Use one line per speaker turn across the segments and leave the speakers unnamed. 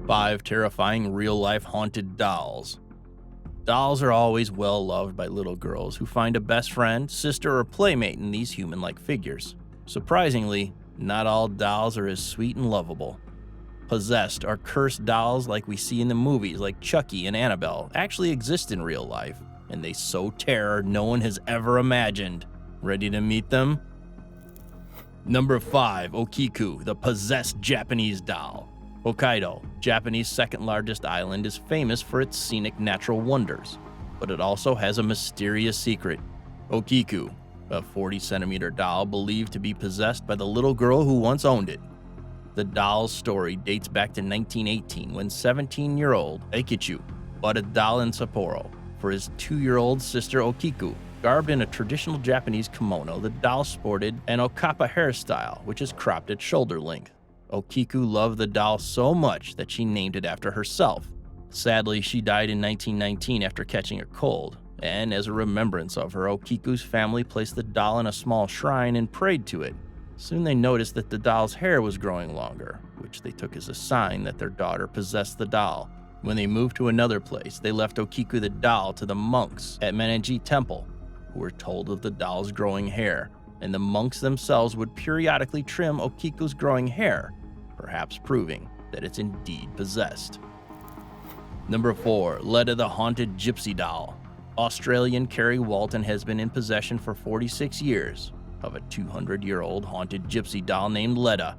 5 terrifying real-life haunted dolls. Dolls are always well loved by little girls who find a best friend, sister, or playmate in these human-like figures. Surprisingly, not all dolls are as sweet and lovable. Possessed or cursed dolls like we see in the movies like Chucky and Annabelle actually exist in real life, and they sow terror no one has ever imagined. Ready to meet them? Number 5, OKiku, the possessed Japanese doll. Hokkaido, Japan's second largest island, is famous for its scenic natural wonders, but it also has a mysterious secret. OKiku, a 40-centimeter doll believed to be possessed by the little girl who once owned it. The doll's story dates back to 1918 when 17-year-old Eikichu bought a doll in Sapporo for his 2-year-old sister OKiku. Garbed in a traditional Japanese kimono, the doll sported an okappa hairstyle, which is cropped at shoulder length. OKiku loved the doll so much that she named it after herself. Sadly, she died in 1919 after catching a cold, and as a remembrance of her, Okiku's family placed the doll in a small shrine and prayed to it. Soon they noticed that the doll's hair was growing longer, which they took as a sign that their daughter possessed the doll. When they moved to another place, they left OKiku the doll to the monks at Mandy Temple, who were told of the doll's growing hair, and the monks themselves would periodically trim Okiku's growing hair, perhaps proving that it's indeed possessed. Number 4, Leda the haunted gypsy doll. Australian Kerry Walton has been in possession for 46 years of a 200-year-old haunted gypsy doll named Leda,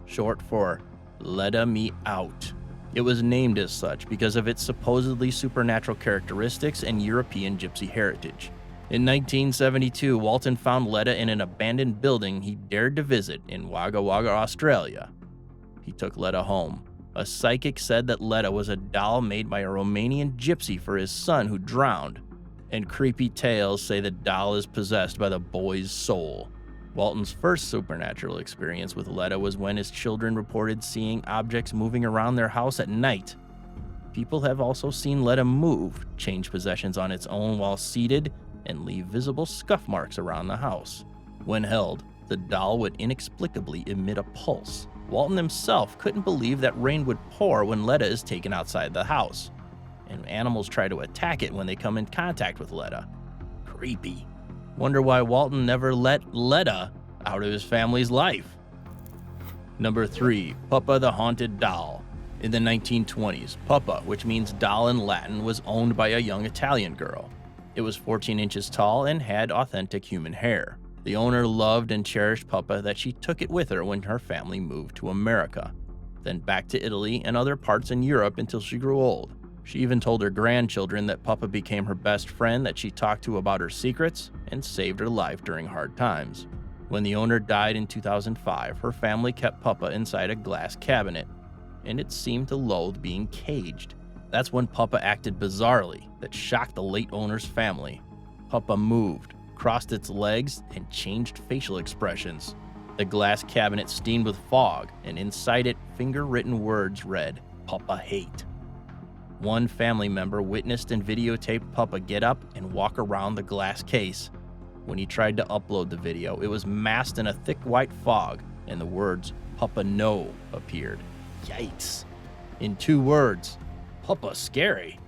short for Leda Me Out. It was named as such because of its supposedly supernatural characteristics and European gypsy heritage. In 1972, Walton found Leda in an abandoned building he dared to visit in Wagga Wagga, Australia. He took Leda home. A psychic said that Leda was a doll made by a Romanian gypsy for his son who drowned, and creepy tales say the doll is possessed by the boy's soul. Walton's first supernatural experience with Leda was when his children reported seeing objects moving around their house at night. People have also seen Leda move, change possessions on its own while seated, and leave visible scuff marks around the house. When held, the doll would inexplicably emit a pulse. Walton himself couldn't believe that rain would pour when Leda is taken outside the house, and animals try to attack it when they come in contact with Leda. Creepy. Wonder why Walton never let Leda out of his family's life. Number 3, Puppa the haunted doll. In the 1920s, Puppa, which means doll in Latin, was owned by a young Italian girl. It was 14 inches tall and had authentic human hair. The owner loved and cherished Puppa that she took it with her when her family moved to America, then back to Italy and other parts in Europe until she grew old. She even told her grandchildren that Puppa became her best friend that she talked to about her secrets and saved her life during hard times. When the owner died in 2005, her family kept Puppa inside a glass cabinet, and it seemed to loathe being caged. That's when Puppa acted bizarrely that shocked the late owner's family. Puppa moved, crossed its legs, and changed facial expressions. The glass cabinet steamed with fog, and inside it, finger-written words read, "Puppa hate." One family member witnessed and videotaped Puppa get up and walk around the glass case. When he tried to upload the video, it was masked in a thick white fog, and the words, "Puppa no," appeared. Yikes. In 2 words, Puppa scary.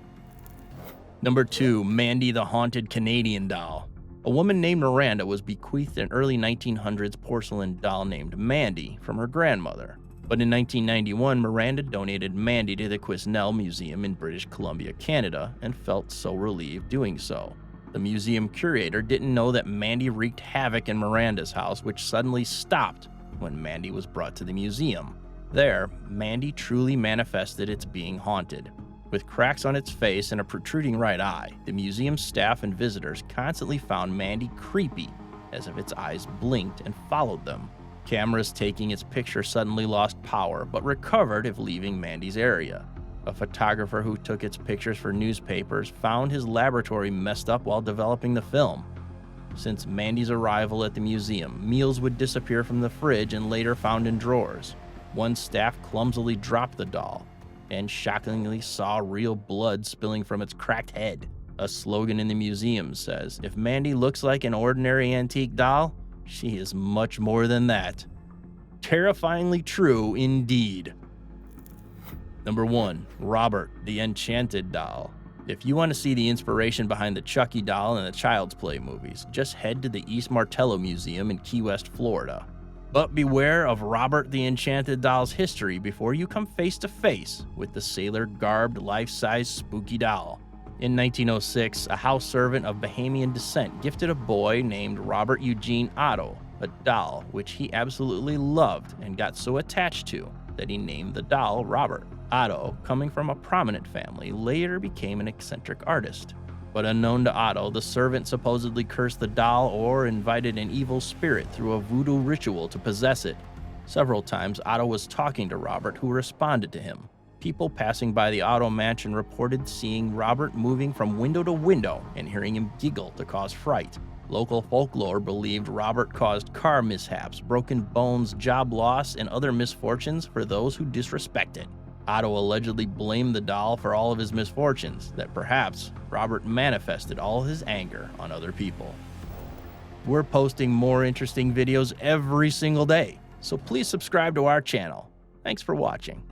Number 2, Mandy the haunted Canadian doll. A woman named Miranda was bequeathed an early 1900s porcelain doll named Mandy from her grandmother. But in 1991, Miranda donated Mandy to the Quesnel Museum in British Columbia, Canada, and felt so relieved doing so. The museum curator didn't know that Mandy wreaked havoc in Miranda's house, which suddenly stopped when Mandy was brought to the museum. There, Mandy truly manifested its being haunted. With cracks on its face and a protruding right eye, the museum staff and visitors constantly found Mandy creepy, as if its eyes blinked and followed them. Cameras taking its picture suddenly lost power, but recovered if leaving Mandy's area. A photographer who took its pictures for newspapers found his laboratory messed up while developing the film. Since Mandy's arrival at the museum, meals would disappear from the fridge and later found in drawers. One staff clumsily dropped the doll, and shockingly saw real blood spilling from its cracked head. A slogan in the museum says, "If Mandy looks like an ordinary antique doll, she is much more than that." Terrifyingly true indeed. Number 1. Robert, the Enchanted doll. If you want to see the inspiration behind the Chucky doll and the Child's Play movies, just head to the East Martello Museum in Key West, Florida. But beware of Robert the Enchanted doll's history before you come face to face with the sailor-garbed, life-size spooky doll. In 1906, a house servant of Bahamian descent gifted a boy named Robert Eugene Otto a doll which he absolutely loved and got so attached to that he named the doll Robert. Otto, coming from a prominent family, later became an eccentric artist. But unknown to Otto, the servant supposedly cursed the doll or invited an evil spirit through a voodoo ritual to possess it. Several times, Otto was talking to Robert, who responded to him. People passing by the Otto mansion reported seeing Robert moving from window to window and hearing him giggle to cause fright. Local folklore believed Robert caused car mishaps, broken bones, job loss, and other misfortunes for those who disrespected. Otto allegedly blamed the doll for all of his misfortunes, that perhaps Robert manifested all his anger on other people. We're posting more interesting videos every single day, so please subscribe to our channel. Thanks for watching.